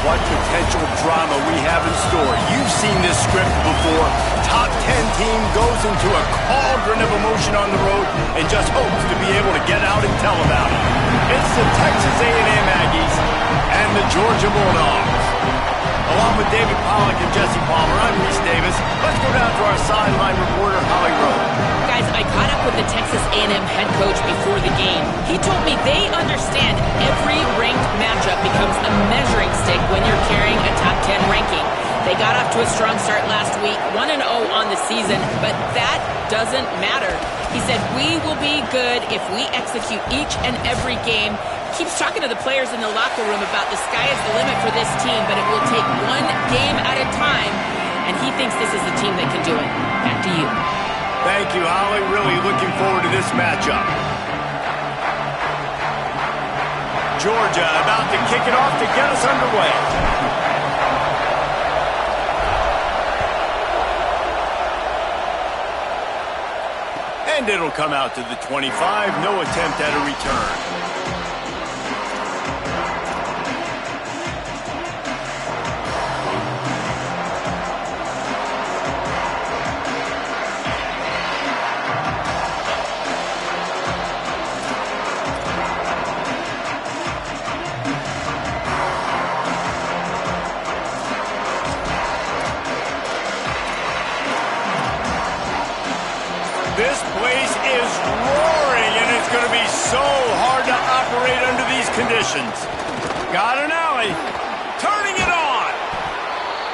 what potential drama we have in store. You've seen this script before. Top 10 team goes into a cauldron of emotion on the road and just hopes to be able to get out and tell about it. It's the Texas A&M Aggies and the Georgia Bulldogs. Along with David Pollack and Jesse Palmer, I'm Reese Davis. Let's go down to our sideline reporter, Holly Rowe. Guys, I caught up with the Texas A&M head coach before the game. He told me they understand every ranked matchup becomes a measuring stick when you're carrying a top 10 ranking. They got off to a strong start last week, 1-0 on the season, but that doesn't matter. He said, we will be good if we execute each and every game. Keeps talking to the players in the locker room about the sky is the limit for this team, but it will take one game at a time, and he thinks this is the team that can do it. Back to you. Thank you, Holly. Really looking forward to this matchup. Georgia about to kick it off to get us underway. And it'll come out to the 25. No attempt at a return. This place is roaring, and it's going to be so hard to operate under these conditions. Got an alley. Turning it on.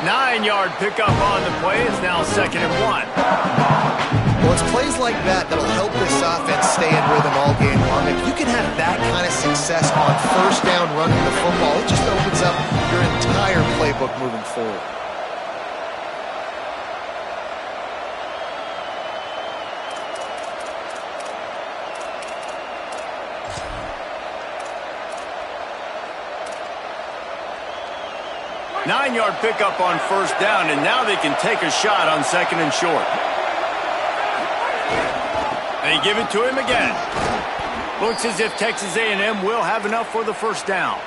9-yard pickup on the play. It's now 2nd and 1. Well, it's plays like that that'll help this offense stay in rhythm all game long. If you can have that kind of success on first down running the football, it just opens up your entire playbook moving forward. Nine-yard pickup on first down, and now they can take a shot on 2nd and short. They give it to him again. Looks as if Texas A&M will have enough for the first down.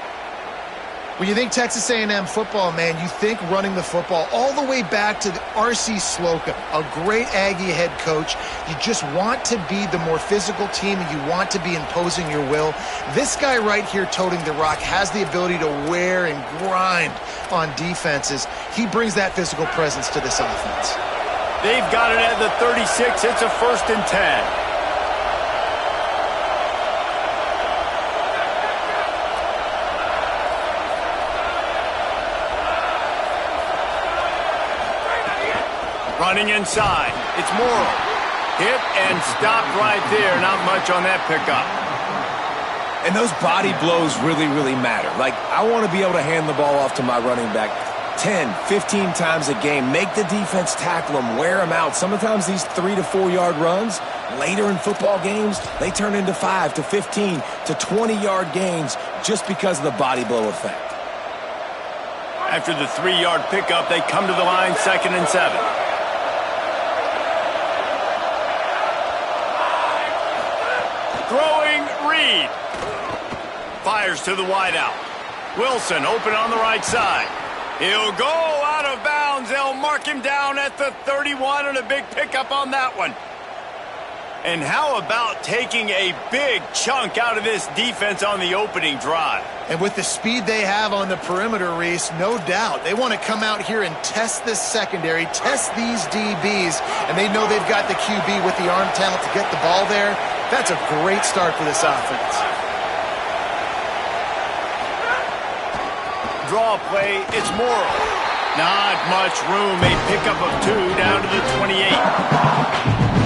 When you think Texas A&M football, man, you think running the football all the way back to R.C. Slocum, a great Aggie head coach. You just want to be the more physical team, and you want to be imposing your will. This guy right here toting the rock has the ability to wear and grind on defenses. He brings that physical presence to this offense. They've got it at the 36. It's a 1st and 10. Running inside. It's Morrill. Hit and stopped right there. Not much on that pickup. And those body blows really, really matter. Like, I want to be able to hand the ball off to my running back 10, 15 times a game. Make the defense tackle them, wear them out. Sometimes these 3 to 4 yard runs, later in football games, they turn into 5 to 15 to 20-yard gains just because of the body blow effect. After the 3-yard pickup, they come to the line 2nd and 7. Throwing Reed. Fires to the wideout. Wilson open on the right side. He'll go out of bounds. They'll mark him down at the 31, and a big pickup on that one. And how about taking a big chunk out of this defense on the opening drive? And with the speed they have on the perimeter, Reese, no doubt, they want to come out here and test this secondary, test these DBs, and they know they've got the QB with the arm talent to get the ball there. That's a great start for this offense. Draw play, it's Morrill. Not much room, a pickup of 2 down to the 28.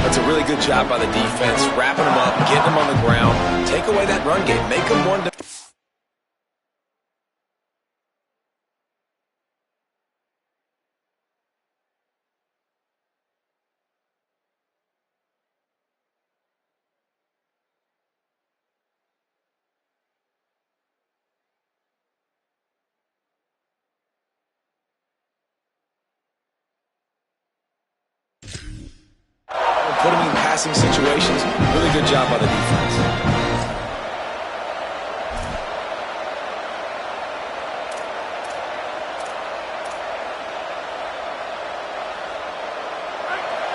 That's a really good job by the defense, wrapping them up, getting them on the ground, take away that run game, make them one to... Put them in passing situations. Really good job by the defense.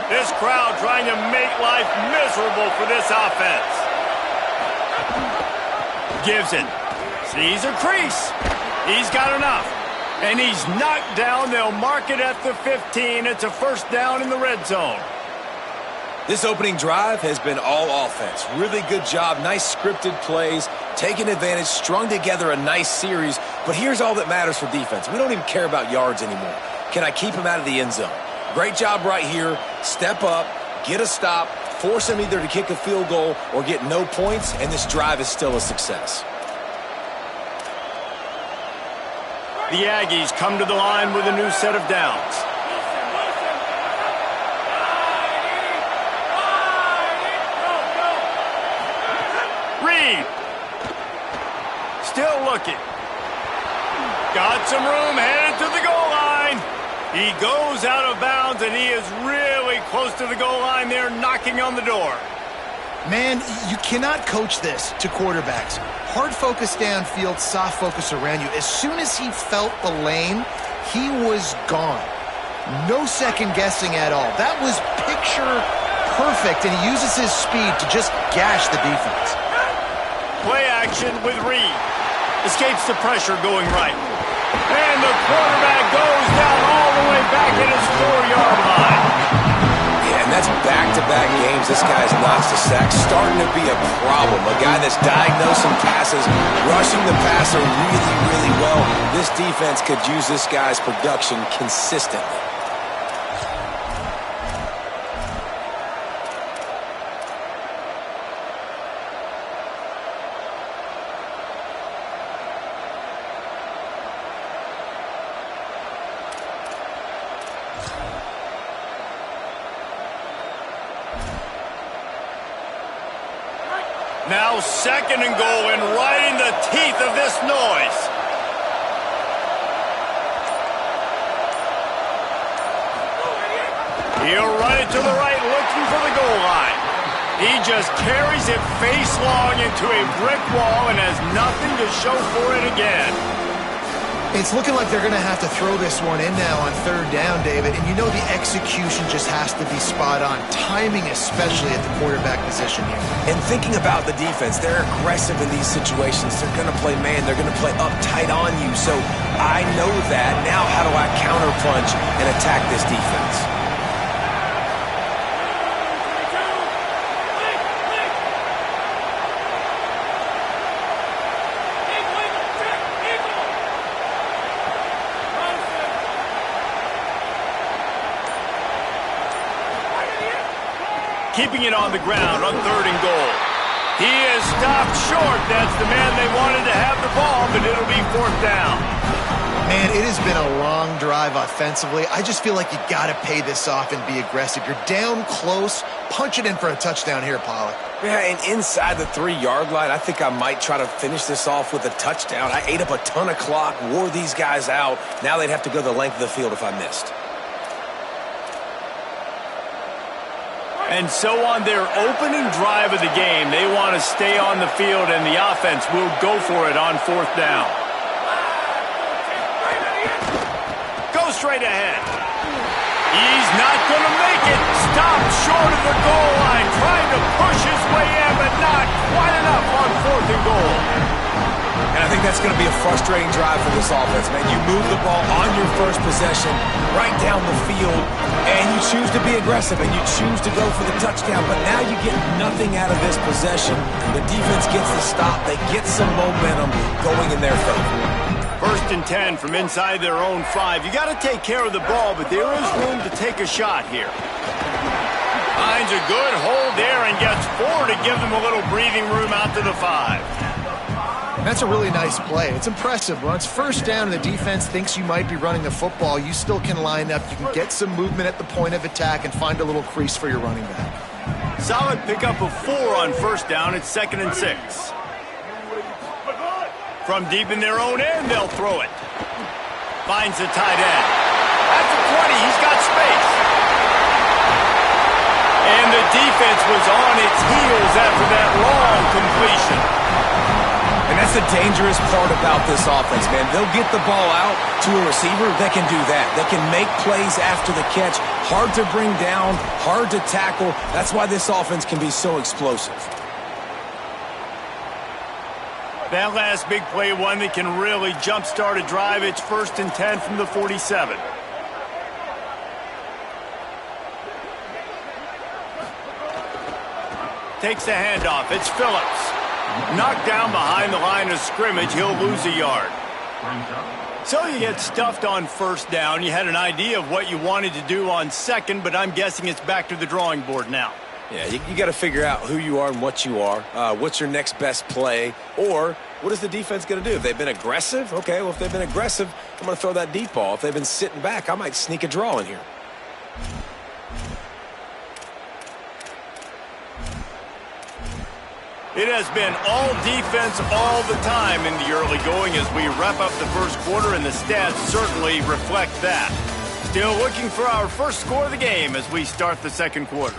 This crowd trying to make life miserable for this offense. Gives it. Sees a crease. He's got enough. And he's knocked down. They'll mark it at the 15. It's a first down in the red zone. This opening drive has been all offense. Really good job. Nice scripted plays. Taking advantage. Strung together a nice series. But here's all that matters for defense. We don't even care about yards anymore. Can I keep him out of the end zone? Great job right here. Step up. Get a stop. Force him either to kick a field goal or get no points. And this drive is still a success. The Aggies come to the line with a new set of downs. Reed. Still looking. Got some room, headed to the goal line. He goes out of bounds, and he is really close to the goal line there, knocking on the door. Man, you cannot coach this to quarterbacks. Hard focus downfield, soft focus around you. As soon as he felt the lane, he was gone. No second guessing at all. That was picture perfect, and he uses his speed to just gash the defense. Play action with Reed. Escapes the pressure going right. And the quarterback goes down all the way back at his 4-yard line. Yeah, and that's back-to-back games. This guy's notched a sack, starting to be a problem. A guy that's diagnosing passes, rushing the passer really, really well. This defense could use this guy's production consistently. Now second and goal, and right in the teeth of this noise. He'll run it to the right, looking for the goal line. He just carries it face long into a brick wall and has nothing to show for it again. It's looking like they're going to have to throw this one in now on third down, David. And you know the execution just has to be spot on. Timing especially at the quarterback position here. And thinking about the defense, they're aggressive in these situations. They're going to play man. They're going to play up tight on you. So I know that. Now how do I counterpunch and attack this defense? Keeping it on the ground on third and goal. He is stopped short. That's the man they wanted to have the ball, but it'll be fourth down. Man, it has been a long drive offensively. I just feel like you got to pay this off and be aggressive. You're down close. Punch it in for a touchdown here, Pollack. Yeah, and inside the 3-yard line, I think I might try to finish this off with a touchdown. I ate up a ton of clock, wore these guys out. Now they'd have to go the length of the field if I missed. And so on their opening drive of the game, they want to stay on the field, and the offense will go for it on fourth down. Go straight ahead. He's not going to make it. Stopped short of the goal line, trying to push his way in, but not quite enough on fourth and goal. And I think that's going to be a frustrating drive for this offense, man. You move the ball on your first possession right down the field, and you choose to be aggressive, and you choose to go for the touchdown, but now you get nothing out of this possession. The defense gets the stop. They get some momentum going in their favor. First and 10 from inside their own 5. You got to take care of the ball, but there is room to take a shot here. Finds a good hold there and gets 4 to give them a little breathing room out to the 5. That's a really nice play. It's impressive. When it's first down and the defense thinks you might be running the football, you still can line up. You can get some movement at the point of attack and find a little crease for your running back. Solid pickup of 4 on first down. It's 2nd and 6. From deep in their own end, they'll throw it. Finds the tight end. At the 20, he's got space. And the defense was on its heels after that long completion. And And that's the dangerous part about this offense, man. They'll get the ball out to a receiver that can do that. They can make plays after the catch. Hard to bring down, hard to tackle. That's why this offense can be so explosive. That last big play, one that can really jumpstart a drive. It's 1st and 10 from the 47. Takes the handoff. It's Phillips. Knocked down behind the line of scrimmage. He'll lose a yard. So you get stuffed on 1st down. You had an idea of what you wanted to do on 2nd, but I'm guessing it's back to the drawing board now. Yeah, you got to figure out who you are and what you are. What's your next best play? Or what is the defense going to do? If they've been aggressive, okay, well, if they've been aggressive, I'm going to throw that deep ball. If they've been sitting back, I might sneak a draw in here. It has been all defense all the time in the early going as we wrap up the 1st quarter, and the stats certainly reflect that. Still looking for our first score of the game as we start the 2nd quarter.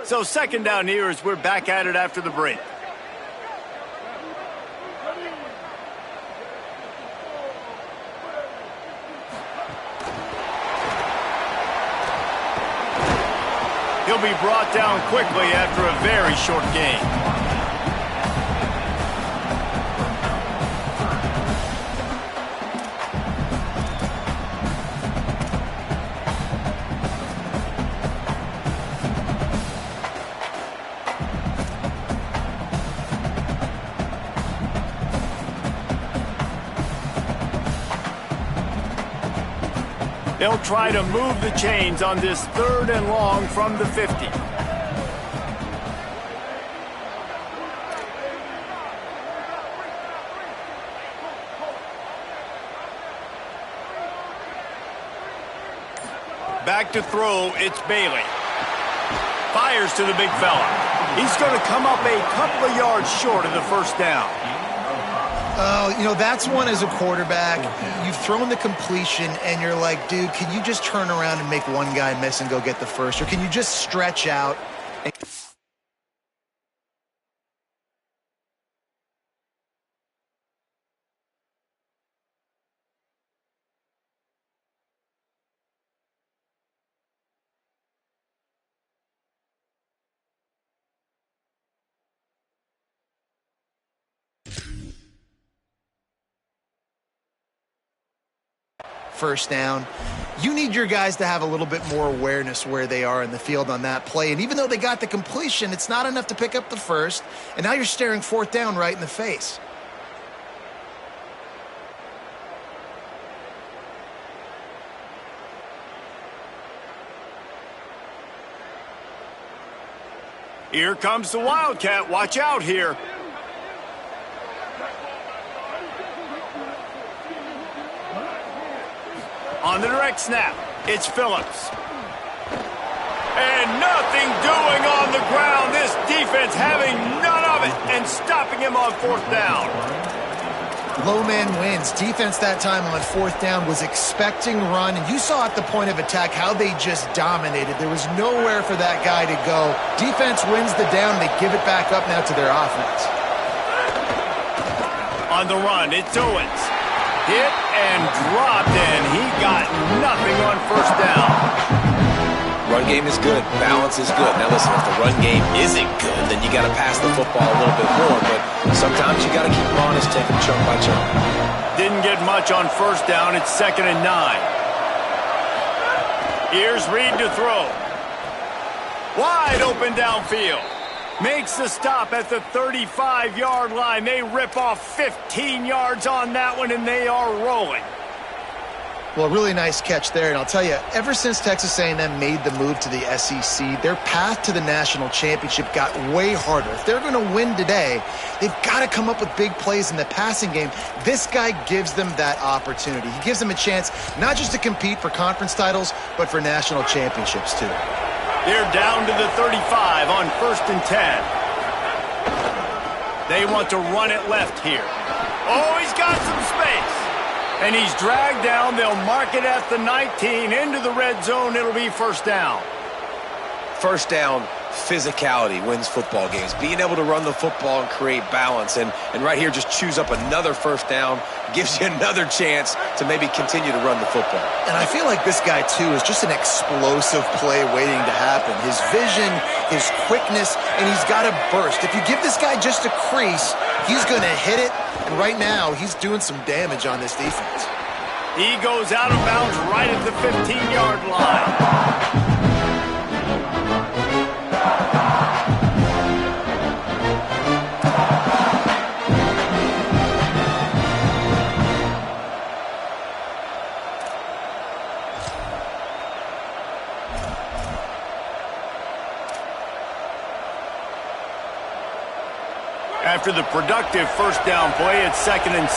So 2nd down here as we're back at it after the break. He'll be brought down quickly after a very short gain. They'll try to move the chains on this 3rd and long from the 50. Back to throw, it's Bailey. Fires to the big fella. He's going to come up a couple of yards short of the 1st down. You know, that's one as a quarterback. You've thrown the completion, and you're like, dude, can you just turn around and make one guy miss and go get the 1st? Or can you just stretch out? First down. You need your guys to have a little bit more awareness where they are in the field on that play. And even though they got the completion, it's not enough to pick up the 1st. And now you're staring 4th down right in the face. Here comes the Wildcat. Watch out here. On the direct snap, it's Phillips. And nothing doing on the ground. This defense having none of it and stopping him on 4th down. Low man wins. Defense that time on 4th down was expecting run, and you saw at the point of attack how they just dominated. There was nowhere for that guy to go. Defense wins the down. They give it back up now to their offense. On the run, it's Owens. Hit and dropped, and he got nothing on 1st down. Run game is good. Balance is good. Now listen, if the run game isn't good, then you got to pass the football a little bit more. But sometimes you got to keep them honest, take them chunk by chunk. Didn't get much on 1st down. It's 2nd and 9. Here's Reed to throw. Wide open downfield. Makes the stop at the 35-yard line. They rip off 15 yards on that one, and they are rolling. Well, really nice catch there. And I'll tell you, ever since Texas A&M made the move to the SEC, their path to the national championship got way harder. If they're going to win today, they've got to come up with big plays in the passing game. This guy gives them that opportunity. He gives them a chance not just to compete for conference titles, but for national championships, too. They're down to the 35 on 1st and 10. They want to run it left here. Oh, he's got some space. And he's dragged down. They'll mark it at the 19. Into the red zone. It'll be first down. First down, physicality wins football games. Being able to run the football and create balance. And right here, just choose up another first down. Gives you another chance to maybe continue to run the football. And I feel like this guy, too, is just an explosive play waiting to happen. His vision, his quickness, and he's got a burst. If you give this guy just a crease, he's going to hit it. And right now, he's doing some damage on this defense. He goes out of bounds right at the 15-yard line. After the productive first down play, it's 2nd and 6.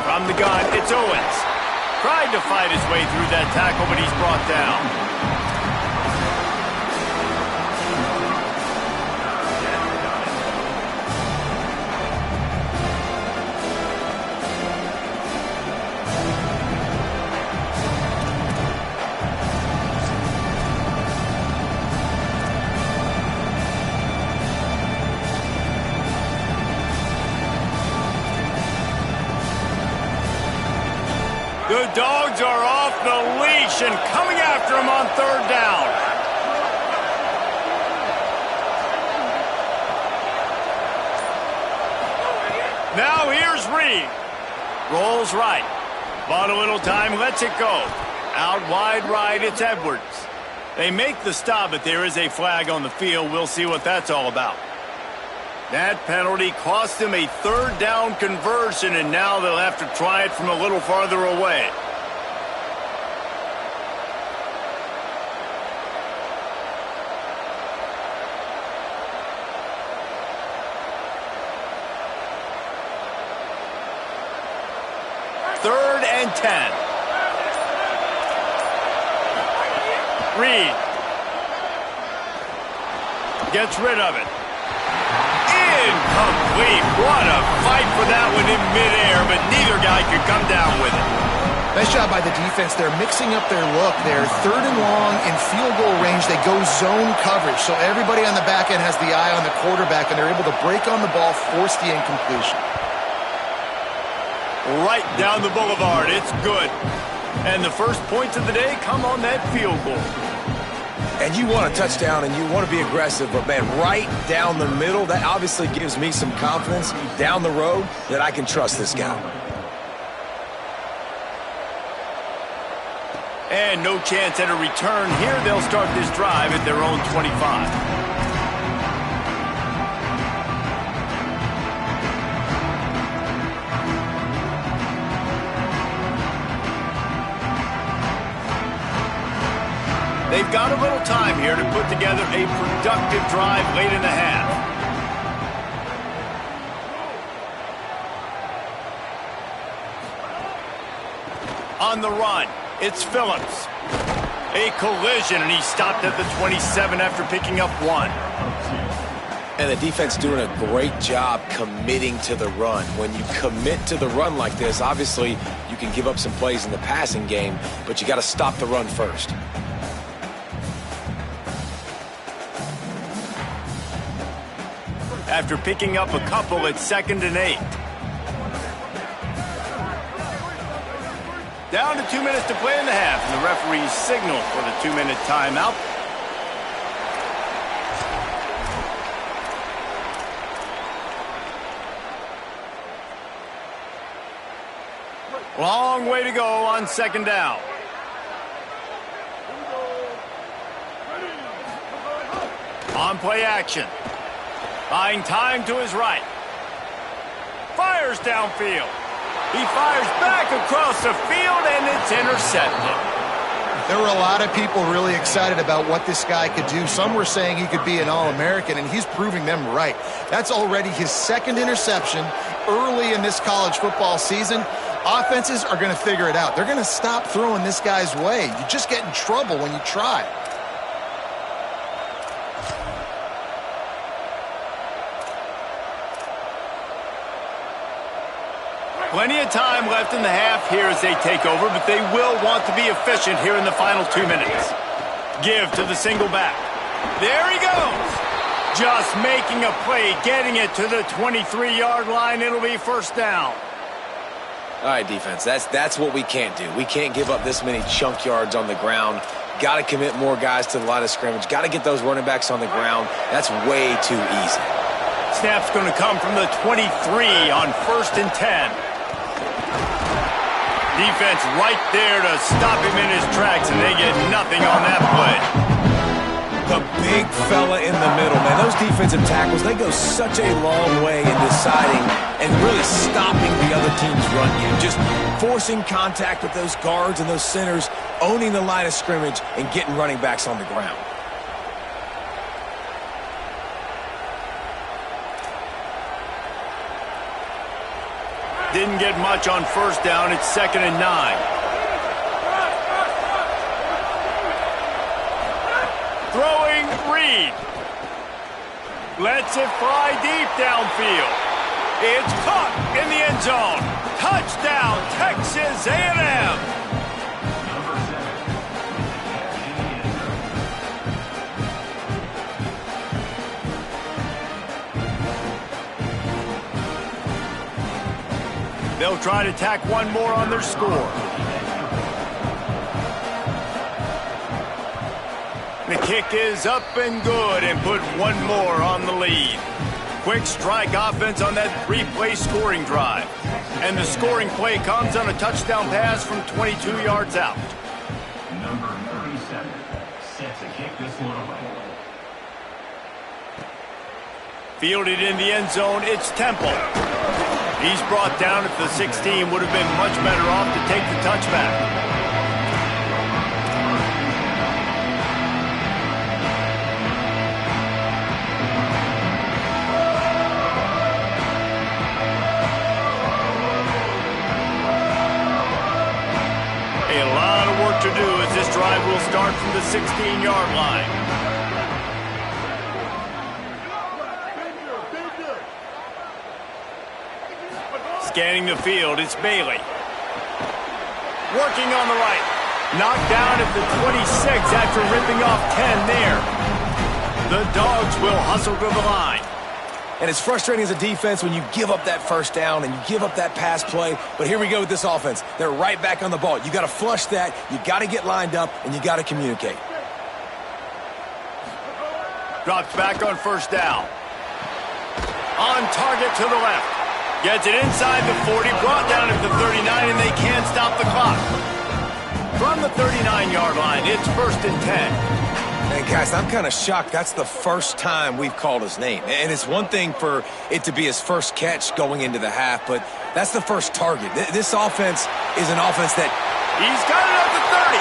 From the gun, it's Owens. Tried to fight his way through that tackle, but he's brought down. The Dogs are off the leash and coming after him on 3rd down. Now here's Reed. Rolls right. Bought a little time, lets it go. Out wide right, it's Edwards. They make the stop, but there is a flag on the field. We'll see what that's all about. That penalty cost them a 3rd down conversion, and now they'll have to try it from a little farther away. Third and 10. Reed gets rid of it. Incomplete. What a fight for that one in midair, but neither guy could come down with it. Nice job by the defense. They're mixing up their look. They're 3rd and long in field goal range. They go zone coverage, so everybody on the back end has the eye on the quarterback, and they're able to break on the ball, force the incompletion. Right down the boulevard. It's good. And the first points of the day come on that field goal. And you want a touchdown and you want to be aggressive, but, man, right down the middle, that obviously gives me some confidence down the road that I can trust this guy. And no chance at a return here. They'll start this drive at their own 25. They've got a little time here to put together a productive drive late in the half. On the run, it's Phillips. A collision, and he stopped at the 27 after picking up 1. And the defense doing a great job committing to the run. When you commit to the run like this, obviously you can give up some plays in the passing game, but you got to stop the run first. After picking up a couple, it's 2nd and 8. Down to 2 minutes to play in the half, and the referees signal for the 2-minute timeout. Long way to go on 2nd down. On play action. Buying time to his right. Fires downfield. He fires back across the field, and it's intercepted. There were a lot of people really excited about what this guy could do. Some were saying he could be an All-American, and he's proving them right. That's already his 2nd interception early in this college football season. Offenses are going to figure it out. They're going to stop throwing this guy's way. You just get in trouble when you try. Plenty of time left in the half here as they take over, but they will want to be efficient here in the final 2 minutes. Give to the single back. There he goes. Just making a play, getting it to the 23-yard line. It'll be first down. All right, defense, that's what we can't do. We can't give up this many chunk yards on the ground. Got to commit more guys to the line of scrimmage. Got to get those running backs on the ground. That's way too easy. Snap's going to come from the 23 on 1st and 10. Defense right there to stop him in his tracks, and they get nothing on that play. The big fella in the middle, man. Those defensive tackles, they go such a long way in deciding and really stopping the other team's run game. Just forcing contact with those guards and those centers, owning the line of scrimmage, and getting running backs on the ground. Didn't get much on first down. It's 2nd and 9. Throwing Reed. Lets it fly deep downfield. It's caught in the end zone. Touchdown, Texas A&M. They'll try to tack one more on their score. The kick is up and good and put one more on the lead. Quick strike offense on that 3-play scoring drive. And the scoring play comes on a touchdown pass from 22 yards out. Number 37 set to kick this one away. Fielded in the end zone, it's Temple. He's brought down at the 16. Would have been much better off to take the touchback. A lot of work to do as this drive will start from the 16-yard line. Scanning the field, it's Bailey. Working on the right. Knocked down at the 26 after ripping off 10 there. The Dogs will hustle to the line. And it's frustrating as a defense when you give up that first down and you give up that pass play. But here we go with this offense. They're right back on the ball. You got to flush that. You got to get lined up, and you got to communicate. Drops back on first down. On target to the left. Gets it inside the 40, brought down at the 39, and they can't stop the clock. From the 39-yard line, it's 1st and 10. And guys, I'm kind of shocked. That's the first time we've called his name. And it's one thing for it to be his first catch going into the half, but that's the first target. This offense is an offense that... He's got it at the 30.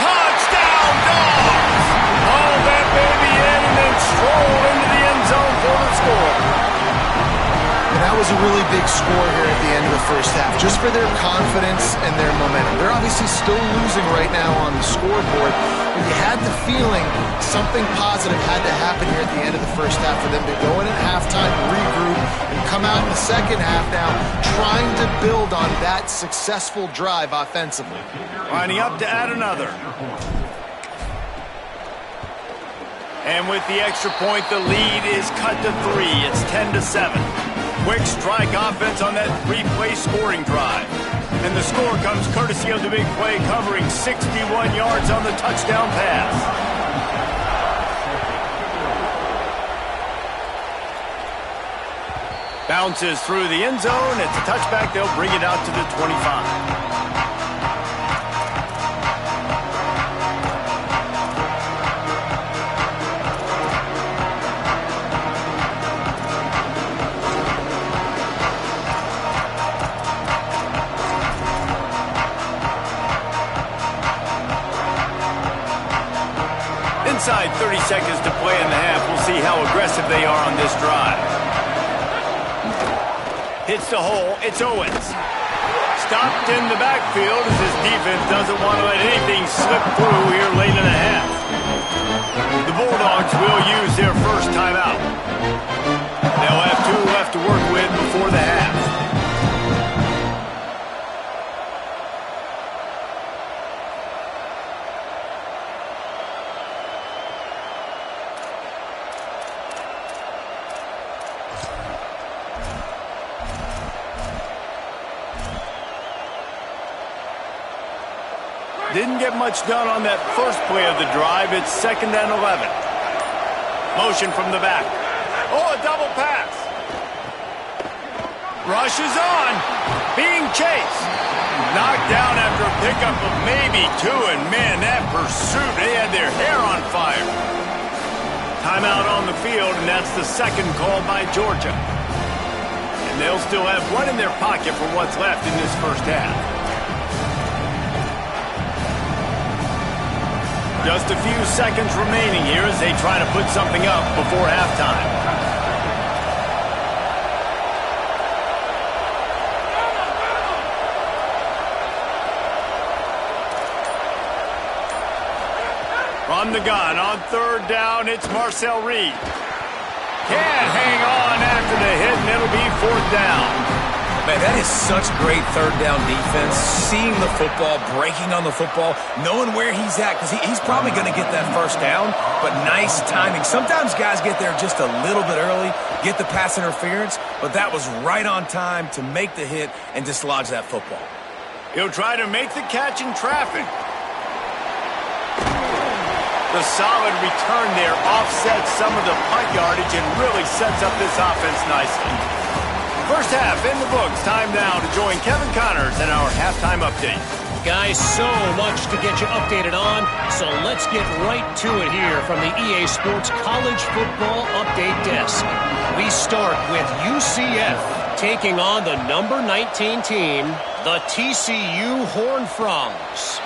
Touchdown, Dogs! Haul that baby in and then stroll into the end zone for the score. And that was a really big score here at the end of the first half, just for their confidence and their momentum. They're obviously still losing right now on the scoreboard, but you had the feeling something positive had to happen here at the end of the first half for them to go in at halftime, regroup, and come out in the second half now trying to build on that successful drive offensively. Lining up to add another. And with the extra point, the lead is cut to 3. It's 10-7. Quick strike offense on that 3-play scoring drive. And the score comes courtesy of the big play covering 61 yards on the touchdown pass. Bounces through the end zone. It's a touchback. They'll bring it out to the 25. Inside 30 seconds to play in the half. We'll see how aggressive they are on this drive. Hits the hole. It's Owens. Stopped in the backfield as his defense doesn't want to let anything slip through here late in the half. The Bulldogs will use their first timeout. They'll have 2 left to work with before the half. Didn't get much done on that first play of the drive. It's 2nd and 11. Motion from the back. Oh, a double pass. Rushes on. Being chased. Knocked down after a pickup of maybe 2. And, man, that pursuit, they had their hair on fire. Timeout on the field, and that's the second call by Georgia. And they'll still have one in their pocket for what's left in this first half. Just a few seconds remaining here as they try to put something up before halftime. From the gun on 3rd down, it's Marcel Reed. Can't hang on after the hit, and it'll be 4th down. Man, that is such great 3rd down defense. Seeing the football, breaking on the football, knowing where he's at, because he's probably going to get that 1st down, but nice timing. Sometimes guys get there just a little bit early, get the pass interference, but that was right on time to make the hit and dislodge that football. He'll try to make the catch in traffic. The solid return there offsets some of the punt yardage and really sets up this offense nicely. First half in the books. Time now to join Kevin Connors in our halftime update. Guys, so much to get you updated on, so let's get right to it here from the EA Sports College Football Update Desk. We start with UCF taking on the number 19 team, the TCU Horned Frogs.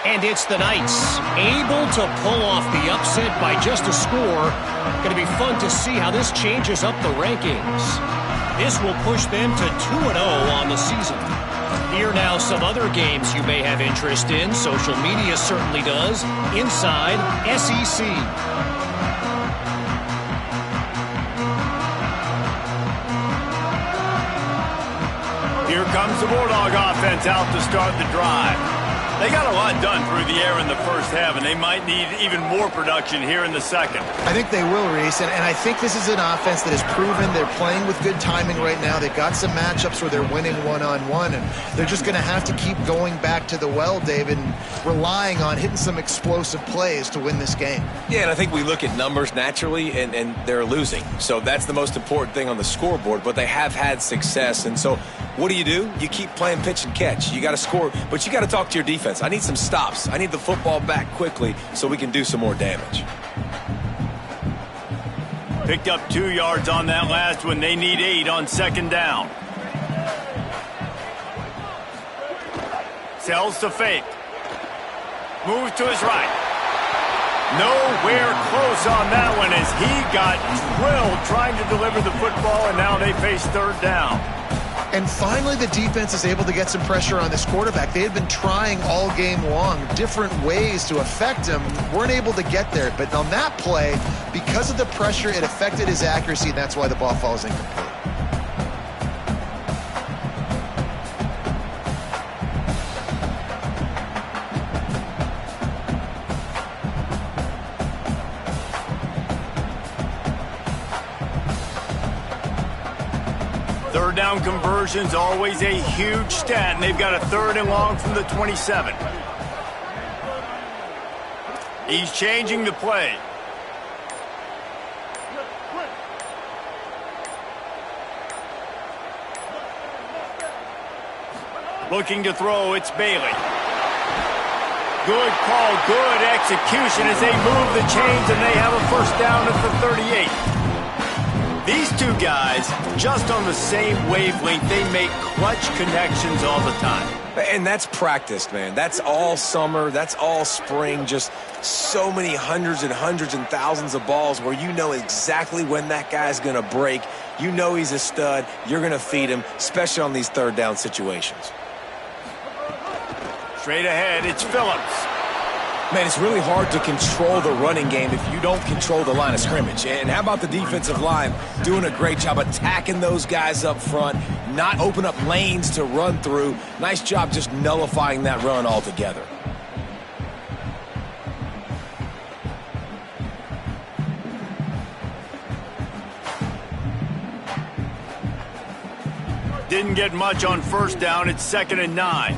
And it's the Knights, able to pull off the upset by just a score. Going to be fun to see how this changes up the rankings. This will push them to 2-0 on the season. Here now some other games you may have interest in. Social media certainly does. Inside SEC. Here comes the Bulldog offense out to start the drive. They got a lot done through the air in the first half, and they might need even more production here in the second. I think they will, Reese, and I think this is an offense that has proven they're playing with good timing right now. They've got some matchups where they're winning one-on-one, and they're just going to have to keep going back to the well, David, and relying on hitting some explosive plays to win this game. Yeah, and I think we look at numbers naturally, and they're losing. So that's the most important thing on the scoreboard, but they have had success. And so what do? You keep playing pitch and catch. You got to score, but you got to talk to your defense. I need some stops. I need the football back quickly so we can do some more damage. Picked up 2 yards on that last one. They need 8 on 2nd down. Sells to fake. Moves to his right. Nowhere close on that one as he got drilled trying to deliver the football, and now they face 3rd down. And finally, the defense is able to get some pressure on this quarterback. They had been trying all game long different ways to affect him. Weren't able to get there. But on that play, because of the pressure, it affected his accuracy, and that's why the ball falls incomplete. Third down conversions, always a huge stat, and they've got a 3rd and long from the 27. He's changing the play. Looking to throw, it's Bailey. Good call, good execution as they move the chains, and they have a 1st down at the 38. These two guys, just on the same wavelength, they make clutch connections all the time. And that's practice, man. That's all summer. That's all spring. Just so many hundreds and thousands of balls where you know exactly when that guy's going to break. You know he's a stud. You're going to feed him, especially on these 3rd down situations. Straight ahead, it's Phillips. Man, it's really hard to control the running game if you don't control the line of scrimmage. And how about the defensive line doing a great job attacking those guys up front, not open up lanes to run through. Nice job just nullifying that run altogether. Didn't get much on 1st down. It's 2nd and 9.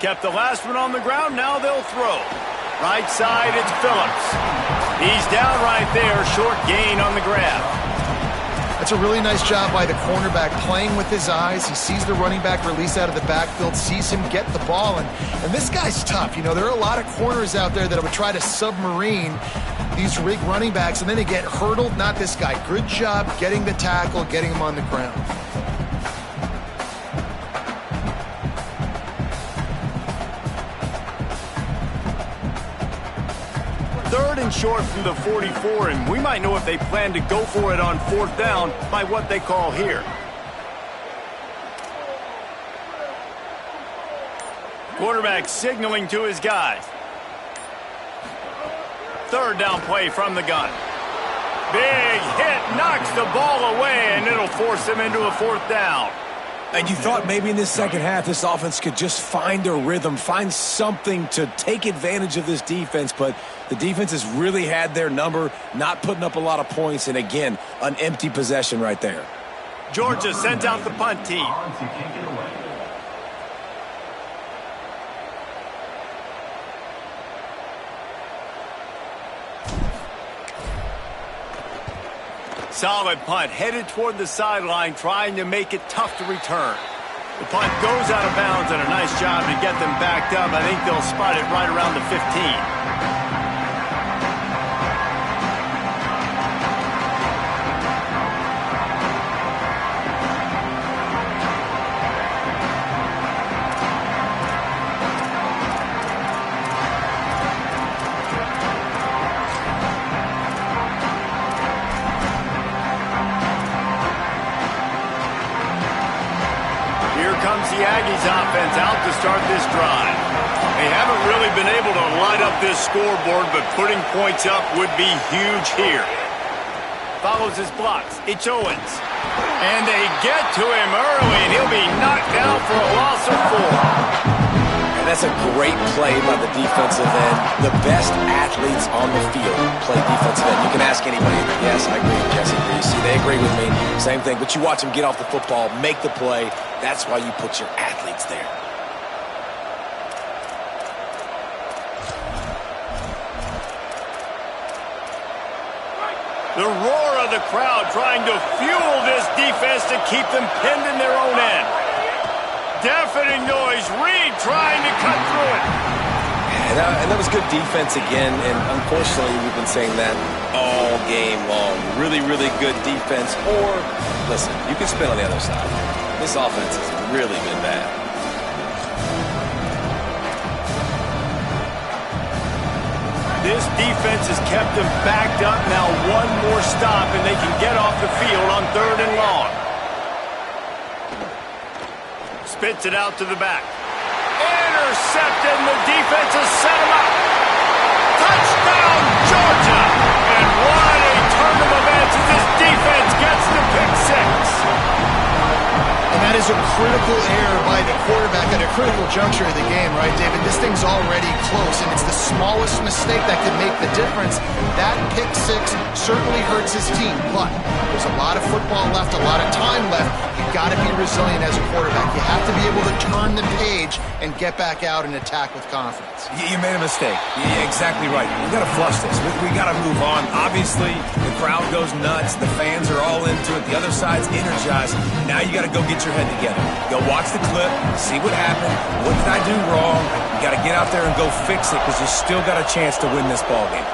kept the last one on the ground. Now they'll throw. Right side, it's Phillips. He's down right there. Short gain on the grab. That's a really nice job by the cornerback, playing with his eyes. He sees the running back release out of the backfield, sees him get the ball, and this guy's tough. You know, there are a lot of corners out there that would try to submarine these running backs, and then they get hurdled. Not this guy. Good job getting the tackle, getting him on the ground. Third and short from the 44, and we might know if they plan to go for it on fourth down by what they call here. Quarterback signaling to his guys. Third down play from the gun. Big hit, knocks the ball away, and it'll force them into a fourth down. And you thought maybe in this second half this offense could just find a rhythm, find something to take advantage of this defense, but the defense has really had their number, not putting up a lot of points, and again, an empty possession right there. Georgia sends out the punt team. Solid punt, headed toward the sideline, trying to make it tough to return. The punt goes out of bounds, and a nice job to get them backed up. I think they'll spot it right around the 15. The Aggies offense out to start this drive. They haven't really been able to light up this scoreboard, but putting points up would be huge here. Follows his blocks. It's Owens. And they get to him early, and he'll be knocked down for a loss of 4. And that's a great play by the defensive end. The best athletes on the field play defensive end. You can ask anybody. Yes, I agree. Jesse agrees. See, they agree with me. Same thing. But you watch them get off the football, make the play. That's why you put your athletes there. The roar of the crowd trying to fuel this defense to keep them pinned in their own end. Deafening noise. Reed trying to cut through it. And that was good defense again, and unfortunately we've been saying that all game long. Really, really good defense. Or, listen, you can spin on the other side. This offense has really been bad. This defense has kept them backed up. Now one more stop, and they can get off the field on 3rd and long. Spits it out to the back. Intercepted, and the defense has set him up. Touchdown, Georgia! And what a turn of events as this defense gets the pick 6. And that is a critical error by the quarterback at a critical juncture of the game, right, David? This thing's already close, and it's the smallest mistake that could make the difference. That pick 6 certainly hurts his team, but there's a lot of football left, a lot of time left. You've got to be resilient as a quarterback. You have to be able to turn the page and get back out and attack with confidence. You made a mistake. Yeah, exactly right. We got to flush this. We got to move on. Obviously, the crowd goes nuts. The fans are all into it. The other side's energized. Now you got to go get your head together. Go watch the clip, see what happened. What did I do wrong? You got to get out there and go fix it because you still got a chance to win this ball game.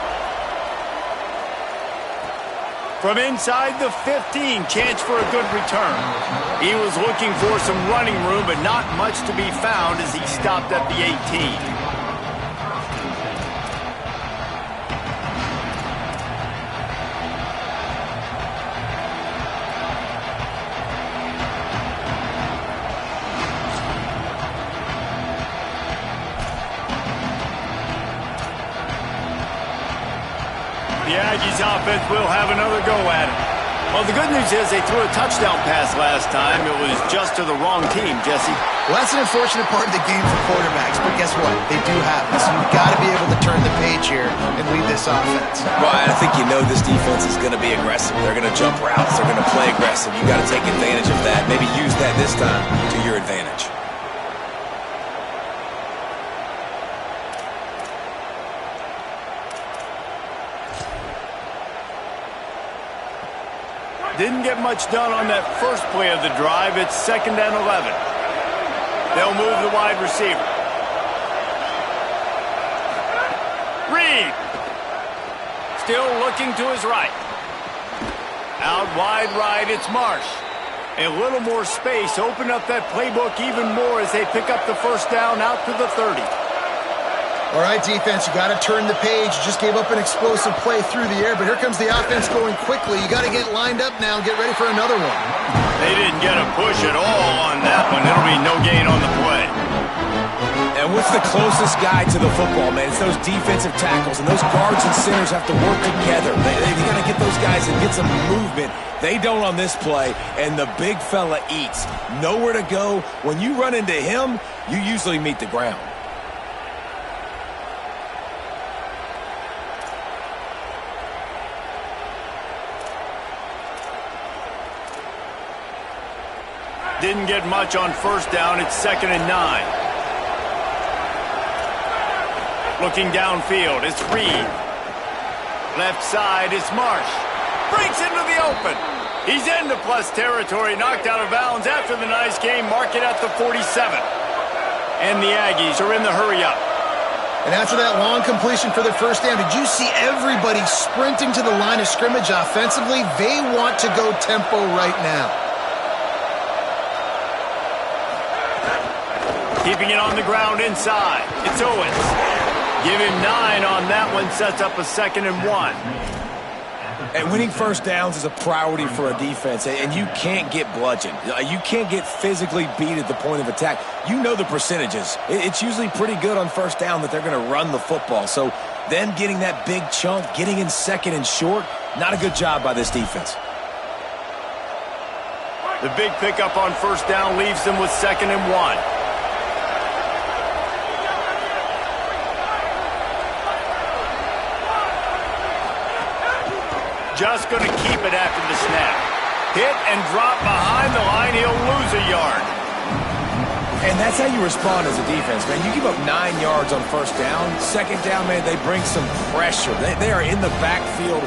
From inside the 15, chance for a good return. He was looking for some running room, but not much to be found as he stopped at the 18. The Aggies offense will have another go at it. Well, the good news is they threw a touchdown pass last time. It was just to the wrong team, Jesse. Well, that's an unfortunate part of the game for quarterbacks, but guess what? They do have it. So you've got to be able to turn the page here and lead this offense. Right, I think you know this defense is going to be aggressive. They're going to jump routes. They're going to play aggressive. You got to take advantage of that. Maybe use that this time to your advantage. Didn't get much done on that first play of the drive. It's 2nd and 11. They'll move the wide receiver. Reed. Still looking to his right. Out wide right, it's Marsh. A little more space. Open up that playbook even more as they pick up the first down out to the 30. All right, defense, you got to turn the page. You just gave up an explosive play through the air, but here comes the offense going quickly. You got to get lined up now and get ready for another one. They didn't get a push at all on that one. It'll be no gain on the play. And what's the closest guy to the football, man? It's those defensive tackles, and those guards and centers have to work together. They got to get those guys and get some movement. They don't on this play, and the big fella eats. Nowhere to go. When you run into him, you usually meet the ground. Didn't get much on first down. It's 2nd and 9. Looking downfield, it's Reed. Left side, it's Marsh. Breaks into the open. He's into plus territory, knocked out of bounds after the nice game. Mark it at the 47. And the Aggies are in the hurry-up. And after that long completion for the first down, did you see everybody sprinting to the line of scrimmage offensively? They want to go tempo right now. Keeping it on the ground inside. It's Owens. Give him 9 on that one. Sets up a 2nd and 1. And winning first downs is a priority for a defense, and you can't get bludgeoned. You can't get physically beat at the point of attack. You know the percentages. It's usually pretty good on first down that they're going to run the football. So them getting that big chunk, getting in 2nd and short, not a good job by this defense. The big pickup on first down leaves them with 2nd and 1. Just going to keep it after the snap. Hit and drop behind the line. He'll lose a yard. And that's how you respond as a defense, man. You give up 9 yards on first down. 2nd down, man, they bring some pressure. They are in the backfield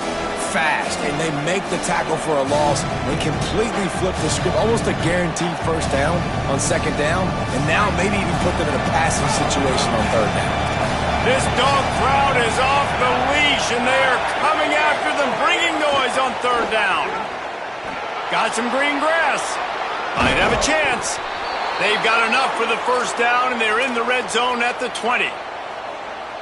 fast, and they make the tackle for a loss and completely flip the script. Almost a guaranteed first down on 2nd down, and now maybe even put them in a passing situation on 3rd down. This dog crowd is off the leash, and they are coming after them, bringing noise on 3rd down. Got some green grass. Might have a chance. They've got enough for the first down, and they're in the red zone at the 20.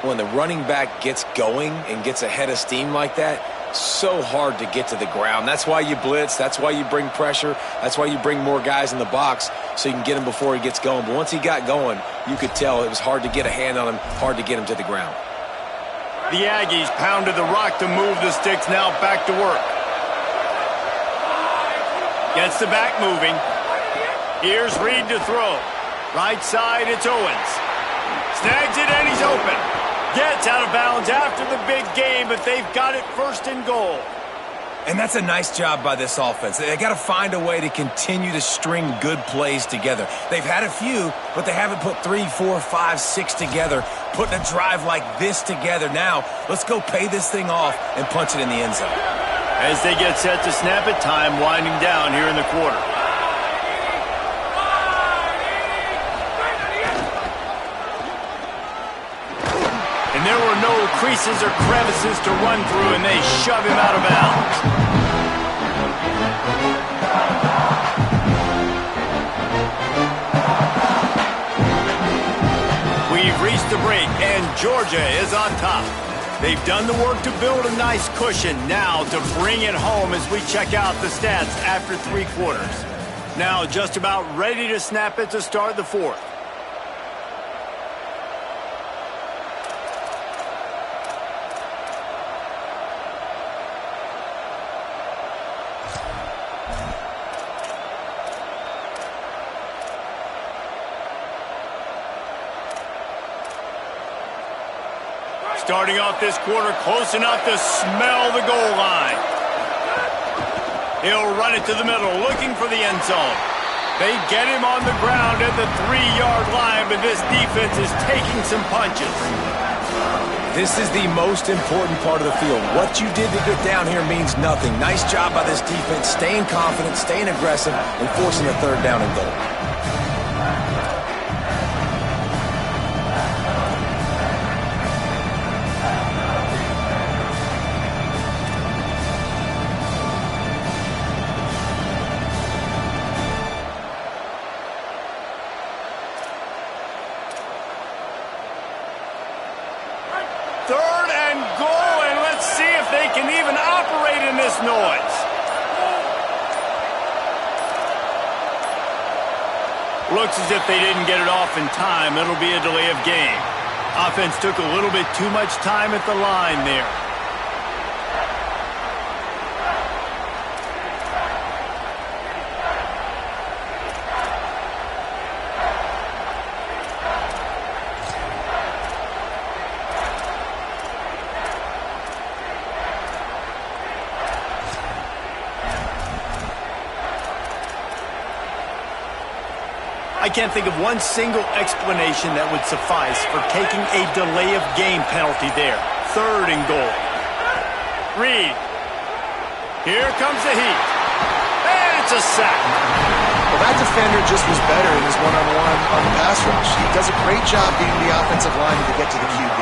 When the running back gets going and gets a head of steam like that, so hard to get to the ground. That's why you blitz. That's why you bring pressure. That's why you bring more guys in the box so you can get him before he gets going. But once he got going, you could tell it was hard to get a hand on him, hard to get him to the ground. The Aggies pounded the rock to move the sticks, now back to work. Gets the back moving. Here's Reed to throw. Right side, it's Owens. Snags it and he's open. Gets out of bounds after the big game, but they've got it 1st and goal. And that's a nice job by this offense. They got to find a way to continue to string good plays together. They've had a few, but they haven't put 3, 4, 5, 6 together, putting a drive like this together. Now, let's go pay this thing off and punch it in the end zone. As they get set to snap it, time winding down here in the quarter. And there were no creases or crevices to run through, and they shove him out of bounds. We've reached the break, and Georgia is on top. They've done the work to build a nice cushion. Now to bring it home as we check out the stats after 3 quarters. Now just about ready to snap it to start the 4th. Starting off this quarter close enough to smell the goal line. He'll run it to the middle, looking for the end zone. They get him on the ground at the 3-yard line, but this defense is taking some punches. This is the most important part of the field. What you did to get down here means nothing. Nice job by this defense, staying confident, staying aggressive, and forcing a third down and goal. Third and goal, and let's see if they can even operate in this noise. Looks as if they didn't get it off in time. It'll be a delay of game. Offense took a little bit too much time at the line there. I can't think of one single explanation that would suffice for taking a delay of game penalty there. Third and goal. Reed. Here comes the heat. And it's a sack. Well, that defender just was better in his one-on-one on the pass rush. He does a great job being the offensive lineman to get to the QB.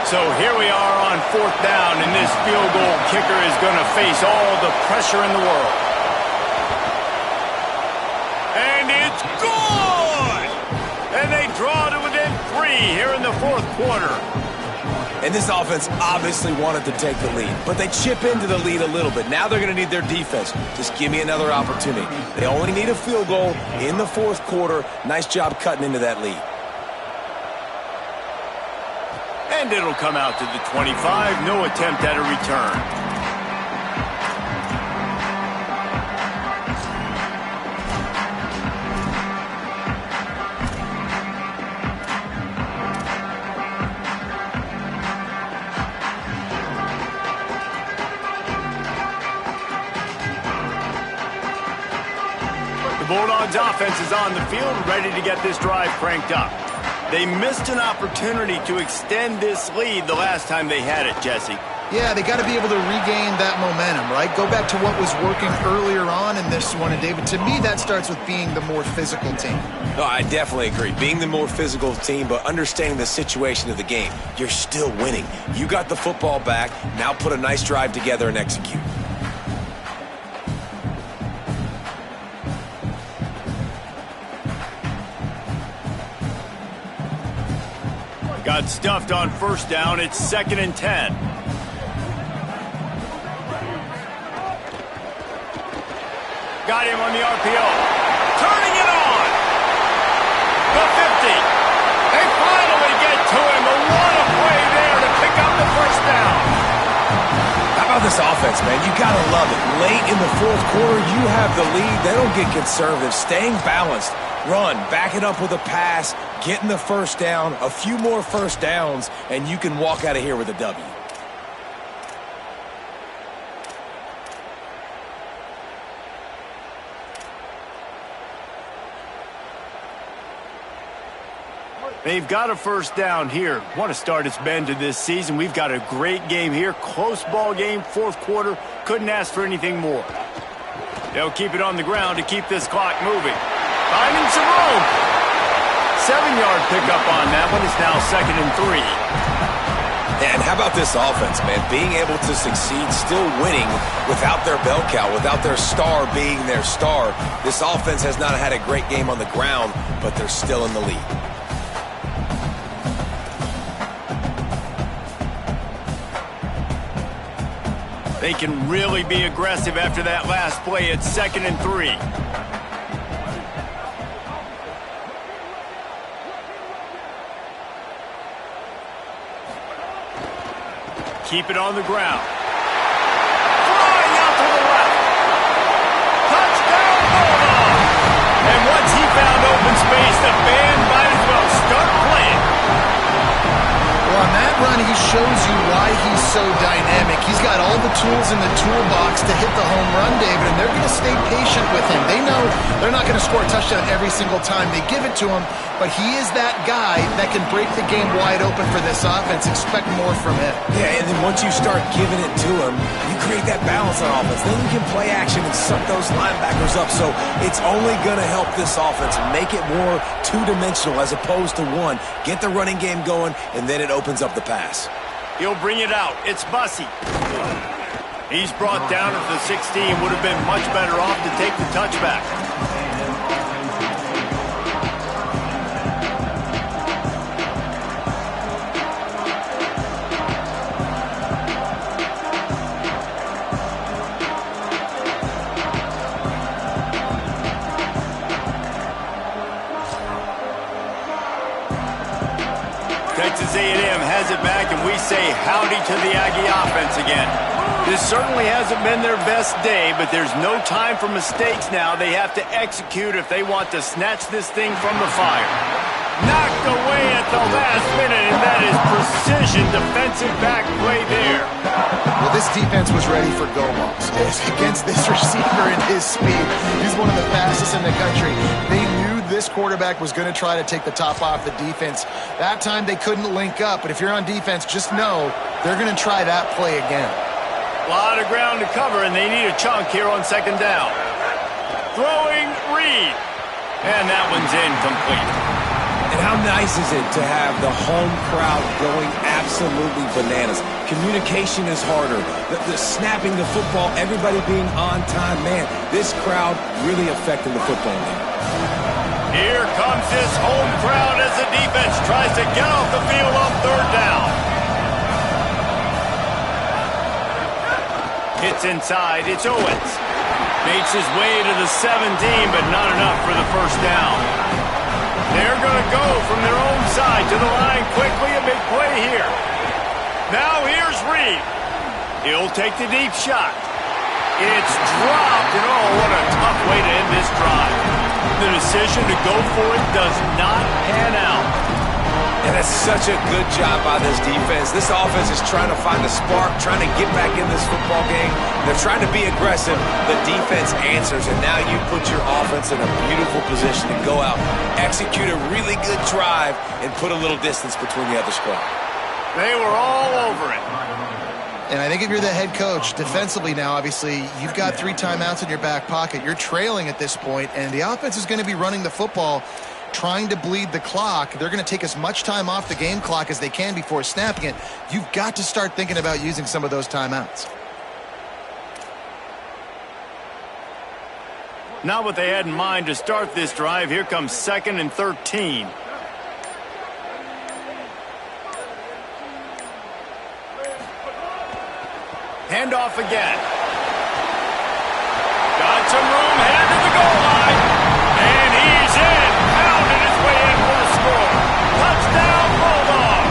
So here we are on fourth down, and this field goal kicker is going to face all the pressure in the world. And it's good! And they draw to within 3 here in the fourth quarter. And this offense obviously wanted to take the lead, but they chip into the lead a little bit. Now they're going to need their defense. Just give me another opportunity. They only need a field goal in the fourth quarter. Nice job cutting into that lead. And it'll come out to the 25. No attempt at a return. The Bulldogs offense is on the field, ready to get this drive cranked up. They missed an opportunity to extend this lead the last time they had it, Jesse. Yeah, they got to be able to regain that momentum, right? Go back to what was working earlier on in this one. And, David, to me, that starts with being the more physical team. No, I definitely agree. Being the more physical team, but understanding the situation of the game. You're still winning. You got the football back. Now put a nice drive together and execute. Got stuffed on first down. It's 2nd and 10. Got him on the RPO. Turning it on. The 50. They finally get to him. But what a play there to pick up the first down. How about this offense, man? You got to love it. Late in the fourth quarter, you have the lead. They don't get conservative. Staying balanced. Run, back it up with a pass, getting the first down, a few more first downs, and you can walk out of here with a W. They've got a first down here. What a start it's been to this season. We've got a great game here. Close ball game, fourth quarter. Couldn't ask for anything more. They'll keep it on the ground to keep this clock moving. Finding some room. 7-yard pickup on that one. It's now 2nd and 3. And how about this offense, man? Being able to succeed, still winning without their bell cow, without their star being their star. This offense has not had a great game on the ground, but they're still in the lead. They can really be aggressive after that last play. It's 2nd and 3. Keep it on the ground. Flying out to the left. Touchdown, Bulldogs! And once he found open space, the band might as well start playing. Well, on that run, he shows you why he's so dynamic. He's got all the tools in the toolbox to hit the home run, David, and they're going to stay patient with him. They know they're not going to score a touchdown every single time they give it to him, but he is that guy that can break the game wide open for this offense. Expect more from him. Yeah, and then once you start giving it to him, you create that balance on offense. Then you can play action and suck those linebackers up. So it's only going to help this offense make it more two-dimensional as opposed to one. Get the running game going, and then it opens up the pass. He'll bring it out. It's Bussey. He's brought down at the 16. Would have been much better off to take the touchback. Texas A&M has it back, and we say howdy to the Aggie offense again. This certainly hasn't been their best day, but there's no time for mistakes now. They have to execute if they want to snatch this thing from the fire. Knocked away at the last minute, and that is precision defensive back play there. Well, this defense was ready for go balls against this receiver and his speed. He's one of the fastest in the country. They knew this quarterback was going to try to take the top off the defense. That time they couldn't link up, but if you're on defense, just know they're going to try that play again. A lot of ground to cover, and they need a chunk here on second down. Throwing Reed, and that one's incomplete. And how nice is it to have the home crowd going absolutely bananas? Communication is harder. The snapping the football, everybody being on time. Man, this crowd really affecting the football game. Here comes this home crowd as the defense tries to get off the field on third down. Hits inside. It's Owens. Makes his way to the 17, but not enough for the first down. They're going to go from their own side to the line quickly. A big play here. Now here's Reed. He'll take the deep shot. It's dropped, and oh, what a tough way to end this drive. The decision to go for it does not pan out. And that's such a good job by this defense. This offense is trying to find a spark, trying to get back in this football game. They're trying to be aggressive. The defense answers, and now you put your offense in a beautiful position to go out, execute a really good drive, and put a little distance between the other squad. They were all over it. And I think if you're the head coach, defensively now, obviously, you've got 3 timeouts in your back pocket. You're trailing at this point, and the offense is going to be running the football, trying to bleed the clock. They're going to take as much time off the game clock as they can before snapping it. You've got to start thinking about using some of those timeouts. Not what they had in mind to start this drive. Here comes 2nd and 13. Handoff again. Got some room, headed to the goal line. And he's in. Pounded his way in for the score. Touchdown, Bulldog.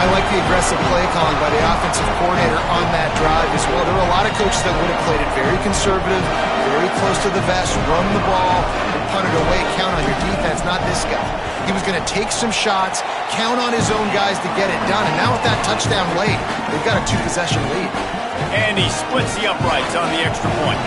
I like the aggressive play calling by the offensive coordinator on that drive as well. There were a lot of coaches that would have played it very conservative, very close to the vest, run the ball, and punt it away. Count on your defense, not this guy. He was going to take some shots, count on his own guys to get it done. And now with that touchdown late, they've got a 2-possession lead. And he splits the uprights on the extra point.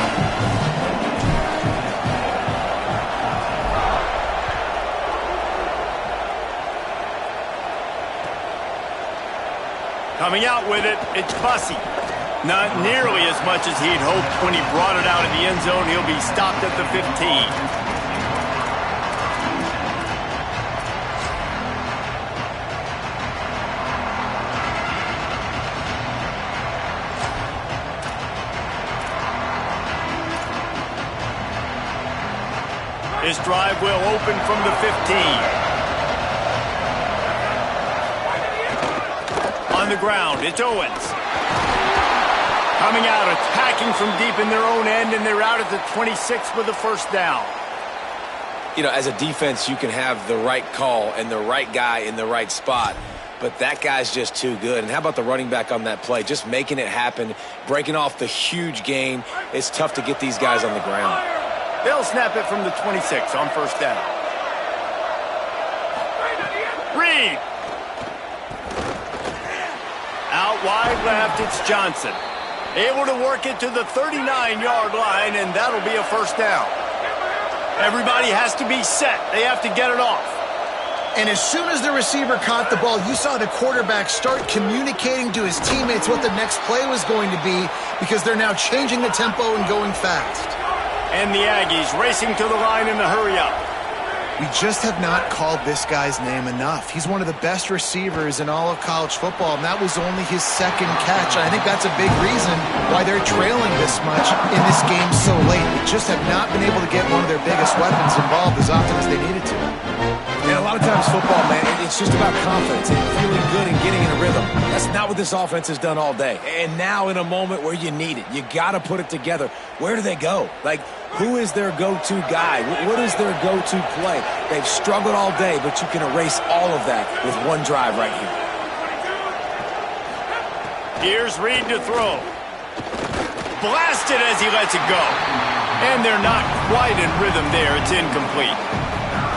Coming out with it, it's Bussey. Not nearly as much as he'd hoped when he brought it out of the end zone. He'll be stopped at the 15. This drive will open from the 15. On the ground, it's Owens. Coming out, attacking from deep in their own end, and they're out at the 26 with the first down. You know, as a defense, you can have the right call and the right guy in the right spot, but that guy's just too good. And how about the running back on that play? Just making it happen, breaking off the huge gain. It's tough to get these guys on the ground. They'll snap it from the 26 on first down. Reed. out wide left, it's Johnson. Able to work it to the 39-yard line, and that'll be a first down. Everybody has to be set. They have to get it off. And as soon as the receiver caught the ball, you saw the quarterback start communicating to his teammates what the next play was going to be, because they're now changing the tempo and going fast. And the Aggies racing to the line in the hurry-up. We just have not called this guy's name enough. He's one of the best receivers in all of college football, and that was only his second catch. I think that's a big reason why they're trailing this much in this game so late. They just have not been able to get one of their biggest weapons involved as often as they needed to. And a lot of times football, man, it's just about confidence and feeling good and getting in a rhythm. That's not what this offense has done all day. And now in a moment where you need it, you got to put it together. Where do they go? Like, who is their go-to guy? What is their go-to play? They've struggled all day, but you can erase all of that with one drive right here. Here's Reed to throw. Blasted as he lets it go. And they're not quite in rhythm there. It's incomplete.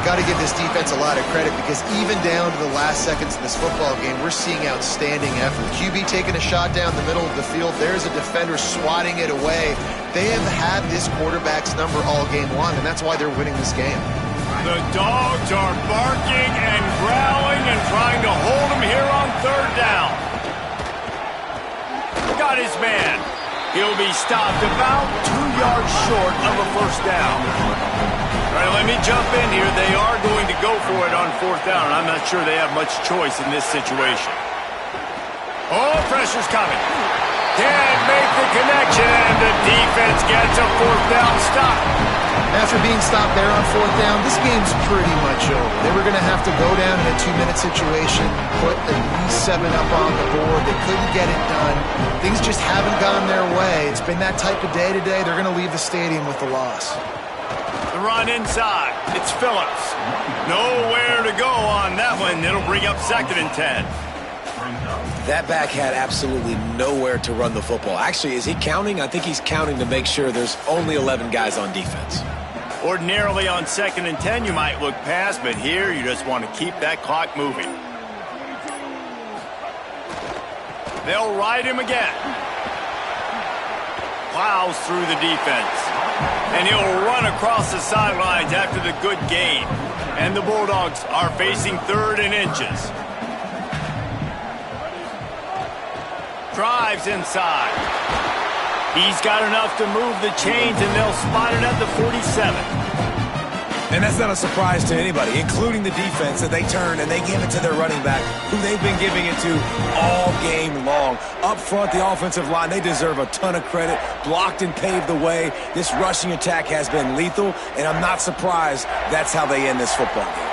Got to give this defense a lot of credit, because even down to the last seconds of this football game, we're seeing outstanding effort. QB taking a shot down the middle of the field. There's a defender swatting it away. They have had this quarterback's number all game long, and that's why they're winning this game. The dogs are barking and growling and trying to hold him here on third down. Got his man. He'll be stopped about 2 yards short of a first down. All right, let me jump in here. They are going to go for it on fourth down. I'm not sure they have much choice in this situation. Oh, pressure's coming. Can't make the connection, and the defense gets a fourth down stop. After being stopped there on fourth down, this game's pretty much over. They were going to have to go down in a 2-minute situation, put at least 7 up on the board. They couldn't get it done. Things just haven't gone their way. It's been that type of day today. They're going to leave the stadium with the loss. The run inside. It's Phillips. Nowhere to go on that one. It'll bring up 2nd and 10. That back had absolutely nowhere to run the football. Actually, is he counting? I think he's counting to make sure there's only 11 guys on defense. Ordinarily on 2nd and 10, you might look past, but here you just want to keep that clock moving. They'll ride him again. Plows through the defense. And he'll run across the sidelines after the good gain. And the Bulldogs are facing 3rd and inches. Drives inside. He's got enough to move the chains, and they'll spot it at the 47. And that's not a surprise to anybody, including the defense, that they turn and they give it to their running back, who they've been giving it to all game long. Up front, the offensive line, they deserve a ton of credit. Blocked and paved the way. This rushing attack has been lethal, and I'm not surprised that's how they end this football game.